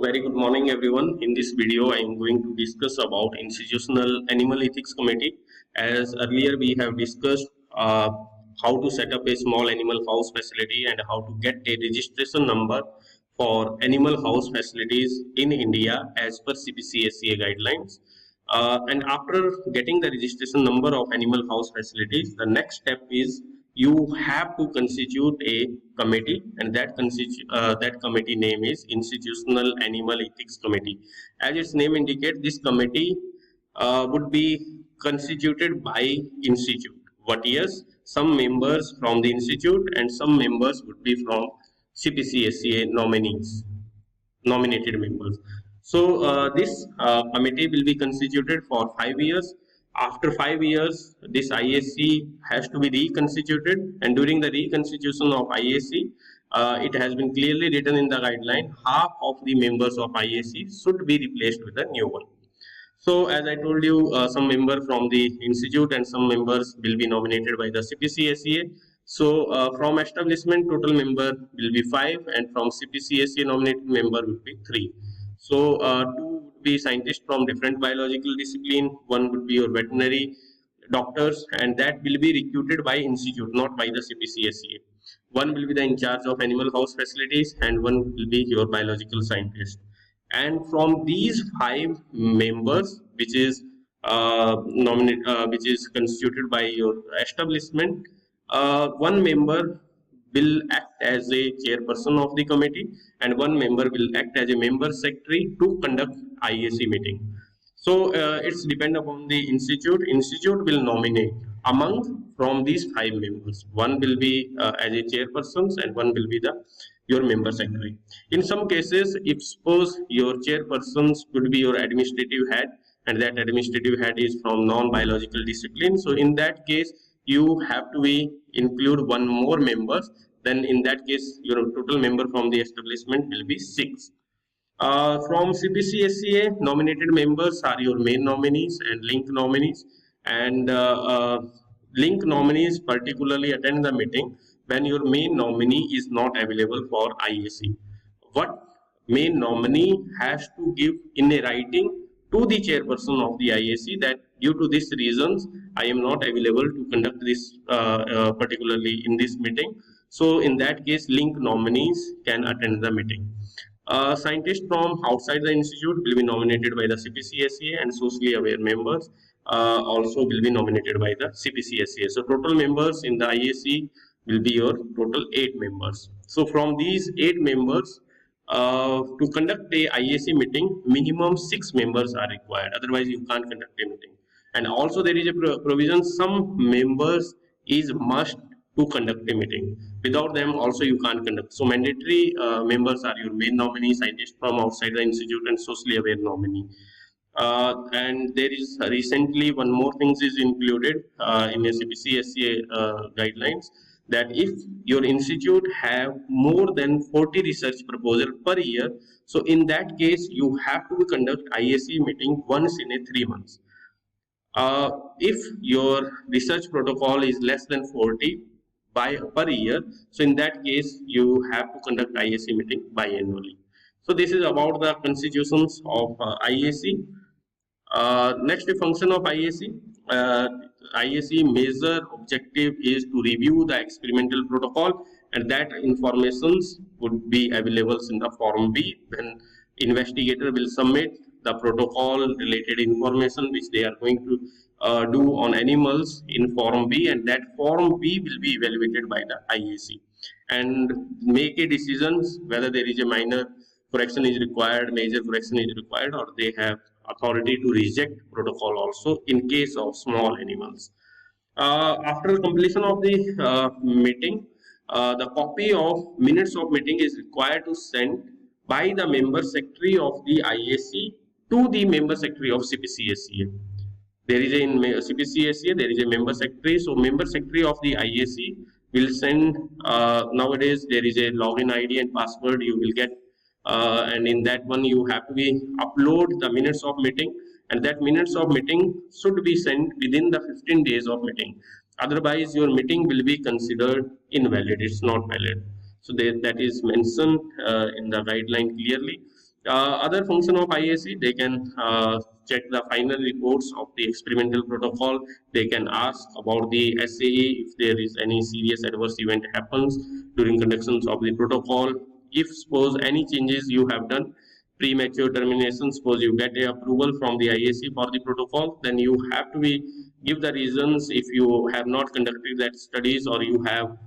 Very good morning, everyone. In this video, I am going to discuss about Institutional Animal Ethics Committee. As earlier we have discussed how to set up a small animal house facility and how to get a registration number for animal house facilities in India as per CPCSCA guidelines. And after getting the registration number of animal house facilities, the next step is you have to constitute a committee, and that committee name is Institutional Animal Ethics Committee. As its name indicates, this committee would be constituted by institute. But yes, some members from the institute and some members would be from CPCSCA nominated members. So this committee will be constituted for 5 years. After 5 years, this IAC has to be reconstituted, and during the reconstitution of IAC, it has been clearly written in the guideline half of the members of IAC should be replaced with a new one. So as I told you, some member from the institute and some members will be nominated by the CPCSCA. So from establishment, total member will be 5, and from CPCSCA nominated member will be 3. So two would be scientists from different biological discipline, one would be your veterinary doctors, and that will be recruited by institute, not by the CPCSCA. One will be the in charge of animal house facilities, and one will be your biological scientist. And from these 5 members, which is which is constituted by your establishment, one member will act as a chairperson of the committee, and one member will act as a member secretary to conduct IAC meeting. So it's depend upon the institute. Institute will nominate among from these 5 members. One will be as a chairperson, and one will be the your member secretary. In some cases, if suppose your chairpersons could be your administrative head, and that administrative head is from non-biological discipline, so in that case you have to be include one more members. Then in that case your total member from the establishment will be 6. From CPCSCA, nominated members are your main nominees and link nominees, and link nominees particularly attend the meeting when your main nominee is not available for IAC. What main nominee has to give in a writing to the chairperson of the IAC that due to these reasons I am not available to conduct this particularly in this meeting. So in that case, link nominees can attend the meeting. Scientists from outside the institute will be nominated by the CPCSCA, and socially aware members also will be nominated by the CPCSCA. So total members in the IAC will be your total 8 members. So from these 8 members, to conduct a IAC meeting, minimum 6 members are required. Otherwise, you can't conduct a meeting. And also there is a provision: some members is must to conduct a meeting. Without them, also you can't conduct. So mandatory members are your main nominee, scientist from outside the institute, and socially aware nominee. And there is recently one more thing is included in a CPCSCA guidelines, that if your institute have more than 40 research proposal per year, so in that case you have to conduct IAC meeting once in a 3 months. If your research protocol is less than 40 per year, so in that case you have to conduct IAC meeting biannually. So this is about the constitutions of IAC. Next, the function of IAC. IAC major objective is to review the experimental protocol, and that informations would be available in the form B. When investigator will submit the protocol related information which they are going to do on animals in form B, and that form B will be evaluated by the IAC and make a decisions whether there is a minor correction is required, major correction is required, or they have authority to reject protocol also in case of small animals. After completion of the meeting, the copy of minutes of meeting is required to send by the member secretary of the IAC to the member secretary of CPCSCA. There is in CPCSCA, there is a member secretary. So member secretary of the IAC will send, nowadays there is a login ID and password you will get, and in that one you have to be upload the minutes of meeting, and that minutes of meeting should be sent within the 15 days of meeting. Otherwise your meeting will be considered invalid, it's not valid. So that is mentioned in the guideline clearly. Other function of IAC, they can check the final reports of the experimental protocol. They can ask about the SAE if there is any serious adverse event happens during conductions of the protocol. If suppose any changes you have done, premature termination, suppose you get a approval from the IAC for the protocol, then you have to be give the reasons if you have not conducted that studies or you have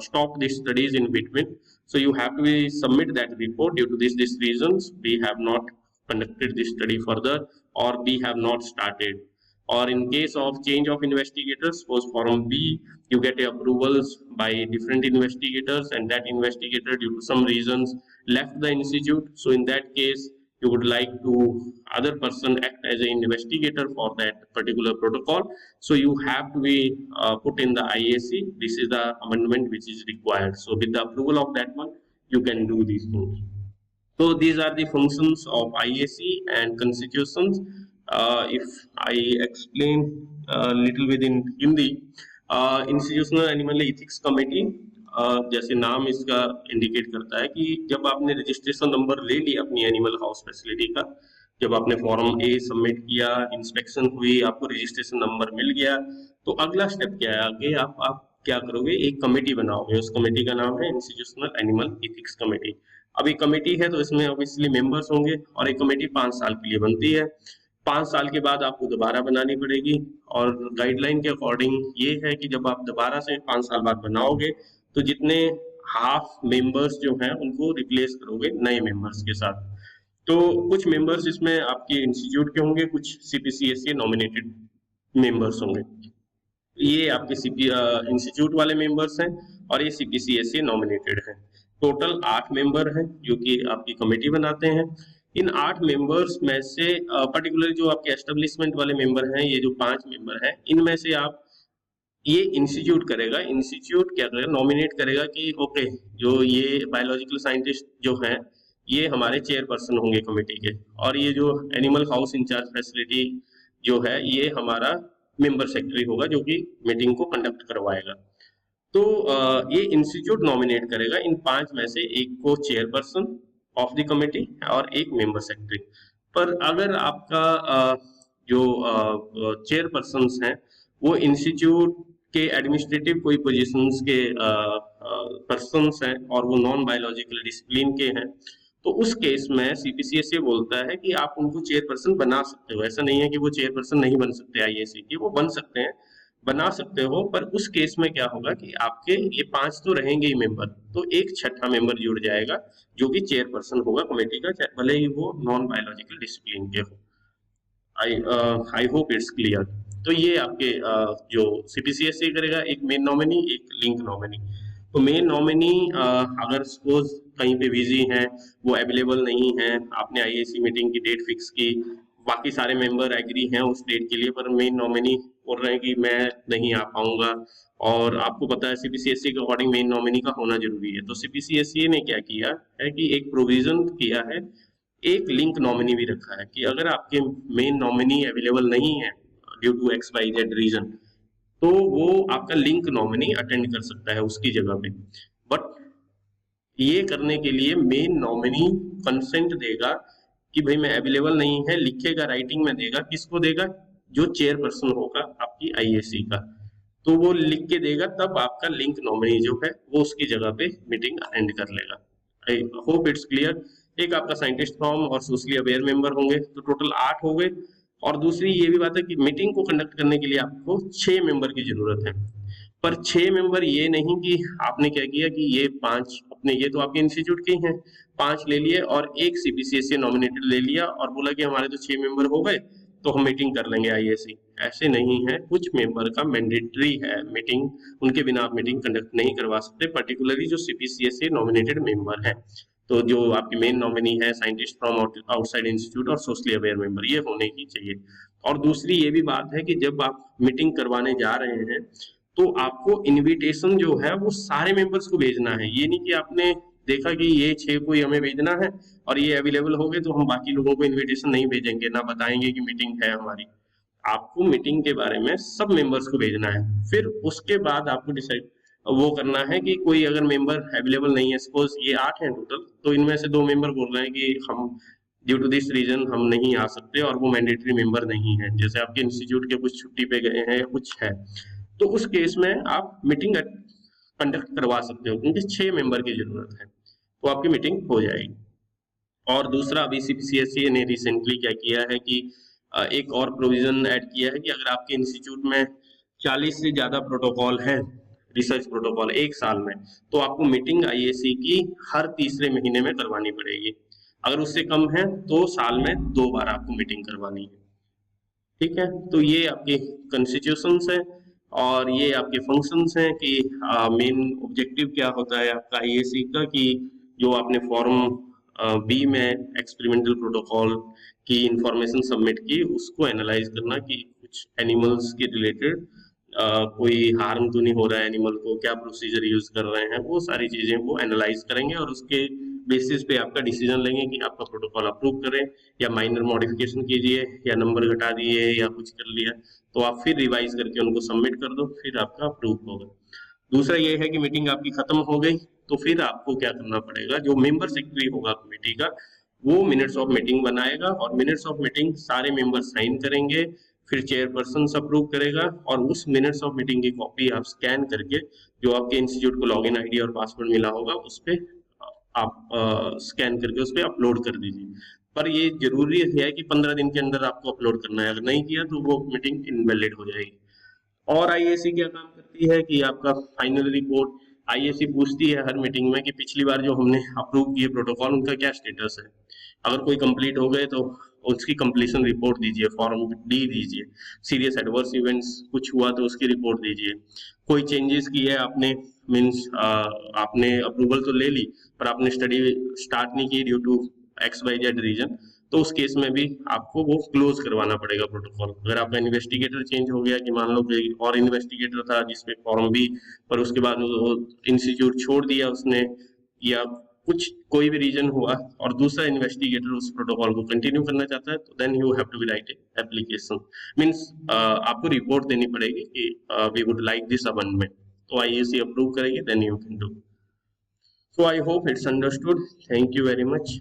stopped the studies in between. So you have to be submit that report due to these reasons we have not conducted this study further or we have not started. Or in case of change of investigators, suppose form B, you get approvals by different investigators and that investigator due to some reasons left the institute. So in that case, you would like to other person act as an investigator for that particular protocol. So you have to be put in the IAC. This is the amendment which is required. So with the approval of that one, you can do these things. So these are the functions of IAC and constitutions. If I explain a little bit in Hindi, institutional animal ethics committee, जैसे नाम इसका indicate करता है कि जब आपने registration number ले लिया अपनी एनिमल हाउस फैसिलिटी का, जब आपने फॉर्म ए सबमिट किया, इंस्पेक्शन हुई, आपको रजिस्ट्रेशन नंबर मिल गया, तो अगला स्टेप क्या है आगे? आप क्या करोगे? एक कमेटी बनाओगे, उस कमेटी का नाम है इंस्टीट्यूशनल एनिमल एथिक्स कमेटी। अभी कमेटी है तो इसमें ऑब्वियसली मेंबर्स होंगे और एक कमेटी 5 साल के लिए बनती है। 5 साल के बाद आपको दोबारा बनानी पड़ेगी और गाइडलाइन के अकॉर्डिंग ये है कि जब आप दोबारा से 5 साल बाद बनाओगे तो जितने हाफ मेंबर्स जो हैं उनको रिप्लेस करोगे नए मेंबर्स के साथ। तो कुछ मेंबर्स इसमें आपके इंस्टीट्यूट के होंगे, कुछ सीपीसीएसए नॉमिनेटेड मेंबर्स होंगे। ये आपके इंस्टीट्यूट वाले मेंबर्स हैं और ये सीपीसीएसए नॉमिनेटेड हैं। टोटल 8 मेंबर हैं जो कि आपकी कमेटी बनाते हैं। इन 8 मेंबर्स में से पर्टिकुलर जो आपके एस्टेब्लिशमेंट वाले मेंबर हैं, ये जो 5 मेंबर हैं, इनमें से आप ये इंस्टीट्यूट करेगा, इंस्टीट्यूट क्या करेगा? नॉमिनेट करेगा कि ओके जो ये बायोलॉजिकल साइंटिस्ट जो हैं ये हमारे चेयरपर्सन होंगे कमेटी के, और ये जो एनिमल हाउस इंचार्ज फैसिलिटी जो है ये हमारा मेंबर सेक्रेटरी होगा जो कि मीटिंग को कंडक्ट करवाएगा। तो ये इंस्टीट्यूट नॉमिनेट करेगा इन 5 में से एक को चेयरपर्सन ऑफ द कमेटी और एक मेंबर सेक्रेटरी। पर अगर आपका जो चेयरपर्सन हैं वो इंस्टीट्यूट के एडमिनिस्ट्रेटिव कोई पोजीशंस के पर्सन्स हैं और वो नॉन बायोलॉजिकल डिसिप्लिन के हैं, तो उस केस में सीपीसीएसए बोलता है कि आप उनको चेयरपर्सन बना सकते हो। ऐसा नहीं है कि वो चेयरपर्सन नहीं बन सकते आईएसी के, वो बन सकते हैं, बना सकते हो। पर उस केस में क्या होगा कि आपके ये 5 तो रहेंगे ही मेंबर, तो एक छठा मेंबर जुड़ जाएगा जो कि चेयरपर्सन होगा कमेटी का, भले ही वो नॉन बायोलॉजिकल डिसिप्लिन के हो। आई होप इट्स क्लियर। तो ये आपके जो सीपीसीएसए करेगा, एक मेन नॉमिनी एक लिंक नॉमिनी। तो मेन नॉमिनी अगर सपोज कहीं पे बिजी हैं, वो अवेलेबल नहीं है, आपने आईएसी मीटिंग की डेट फिक्स की, बाकी सारे मेंबर एग्री हैं उस डेट के लिए, पर मेन नॉमिनी बोल रहे हैं कि मैं नहीं आ पाऊंगा, और आपको पता है सीपीसीएसई के अकॉर्डिंग मेन नॉमिनी का होना जरूरी है। तो सीपीसीएसई ने क्या किया है कि एक प्रोविजन किया है, एक लिंक नॉमिनी भी रखा है कि अगर आपके मेन नॉमिनी अवेलेबल नहीं है due to X Y Z reason, तो वो आपका लिंक नॉमिनी अटेंड कर सकता है उसकी जगह पे। बट ये करने के लिए मेन नॉमिनी कंसेंट देगा कि भाई मैं अवेलेबल नहीं है, लिखेगा, राइटिंग में देगा। किसको देगा? जो चेयरपर्सन होगा आपकी आईएसी का, तो वो लिख के देगा, तब आपका लिंक नॉमिनी जो है वो उसकी जगह पे मीटिंग अटेंड कर लेगा। आई होप इट्स क्लियर। एक आपका साइंटिस्ट फॉर्म और सोशली अवेयर मेंबर होंगे, तो टोटल 8 हो गए। और दूसरी ये भी बात है कि मीटिंग को कंडक्ट करने के लिए आपको 6 मेंबर की जरूरत है। पर 6 मेंबर ये नहीं कि आपने क्या किया कि ये 5 अपने, ये तो आपके इंस्टीट्यूट के ही हैं, 5 ले लिए और एक सीपीसीएसए नॉमिनेटेड ले लिया और बोला कि हमारे तो 6 मेंबर हो गए तो हम मीटिंग कर लेंगे आईएसी। ऐसे नहीं है, कुछ मेंबर का मैंडेटरी है मीटिंग, उनके बिना आप मीटिंग कंडक्ट नहीं करवा सकते, पर्टिकुलरली जो सीपीसीएसए नॉमिनेटेड मेंबर है। तो जो आपकी मेन नॉमिनी है, साइंटिस्ट फ्रॉम आउटसाइड इंस्टीट्यूट और सोशली अवेयर मेंबर, ये होने ही चाहिए। और दूसरी ये भी बात है कि जब आप मीटिंग करवाने जा रहे हैं तो आपको इनविटेशन जो है वो सारे मेंबर्स को भेजना है। ये नहीं कि आपने देखा कि ये 6 को ही हमें भेजना है और ये अवेलेबल हो गए तो हम बाकी लोगों को इनविटेशन नहीं भेजेंगे, ना बताएंगे कि मीटिंग है हमारी। आपको मीटिंग के बारे में सब मेंबर्स को भेजना है। फिर उसके बाद आपको डिसाइड वो करना है कि कोई अगर मेंबर अवेलेबल नहीं है, सपोज ये 8 हैं टोटल, तो इनमें से 2 मेंबर बोल रहे हैं कि हम ड्यू टू दिस रीजन हम नहीं आ सकते और वो मैंडेटरी मेंबर नहीं है। जैसे आपके इंस्टीट्यूट के कुछ छुट्टी पे गए हैं या कुछ है, तो उस केस में आप मीटिंग कंडक्ट करवा सकते हो, क्योंकि 6 मेंबर की जरूरत है, तो आपकी मीटिंग हो जाएगी। और दूसरा, अभी सीपीसीएसई ने रिसेंटली क्या किया है कि एक और प्रोविजन ऐड किया है कि अगर आपके इंस्टीट्यूट में 40 से ज्यादा प्रोटोकॉल है, रिसर्च प्रोटोकॉल एक साल में, तो आपको मीटिंग आईएससी की हर तीसरे महीने में करवानी पड़ेगी। अगर उससे कम है तो साल में 2 बार आपको मीटिंग करवानी है। ठीक है, तो ये आपके कॉन्स्टिट्यूशंस है और ये आपके फंक्शंस हैं कि मेन ऑब्जेक्टिव क्या होता है आपका आईएससी का, कि जो आपने फॉर्म बी में एक्सपेरिमेंटल प्रोटोकॉल की इंफॉर्मेशन सबमिट की, उसको एनालाइज करना कि कुछ एनिमल्स के रिलेटेड कोई हार्म तो नहीं हो रहा है एनिमल को, क्या प्रोसीजर यूज कर रहे हैं, वो सारी चीजें वो एनालाइज करेंगे और उसके बेसिस पे आपका डिसीजन लेंगे कि आपका प्रोटोकॉल अप्रूव करें या माइनर मॉडिफिकेशन कीजिए या नंबर घटा दिए या कुछ कर लिया, तो आप फिर रिवाइज करके उनको सबमिट कर दो, फिर आपका अप्रूव होगा। दूसरा ये है कि मीटिंग आपकी खत्म हो गई तो फिर आपको क्या करना पड़ेगा, जो मेंबर सेक्रेटरी होगा कमेटी का, वो मिनट्स ऑफ मीटिंग बनाएगा और मिनट्स ऑफ मीटिंग सारे मेंबर साइन करेंगे, फिर चेयरपर्सन अप्रूव करेगा और उस मिनट्स ऑफ मीटिंग की कॉपी आप स्कैन करके, जो आपके इंस्टीट्यूट को लॉगिन आईडी और पासवर्ड मिला होगा उस पे आप स्कैन करके उस पर अपलोड कर दीजिए। पर ये जरूरी है कि 15 दिन के अंदर आपको अपलोड करना है, अगर नहीं किया तो वो मीटिंग इनवैलिड हो जाएगी। और आईएससी क्या काम करती है कि आपका फाइनल रिपोर्ट आईएससी पूछती है हर मीटिंग में कि पिछली बार जो हमने अप्रूव किए प्रोटोकॉल उनका क्या स्टेटस है। अगर कोई कंप्लीट हो गए तो उसकी कंप्लीशन रिपोर्ट दीजिए, फॉर्म डी दीजिए। सीरियस एडवर्स इवेंट्स कुछ हुआ तो उसकी रिपोर्ट दीजिए। कोई चेंजेस की है आपने, मीन्स आपने अप्रूवल तो ले ली पर आपने स्टडी स्टार्ट नहीं की due to X Y Z reason, तो उस केस में भी आपको वो क्लोज करवाना पड़ेगा प्रोटोकॉल। अगर आपका इन्वेस्टिगेटर चेंज हो गया, कि मान लो कोई और इन्वेस्टिगेटर था जिसपे फॉर्म भी, पर उसके बाद वो इंस्टीट्यूट छोड़ दिया उसने, या कुछ कोई भी रीजन हुआ और दूसरा इन्वेस्टिगेटर उस प्रोटोकॉल को कंटिन्यू करना चाहता है, तो then you have to be write application, means आपको रिपोर्ट देनी पड़ेगी कि we would like this amendment, तो आईएससी अप्रूव करेगी, then you can do. So I hope it's understood. Thank you very much.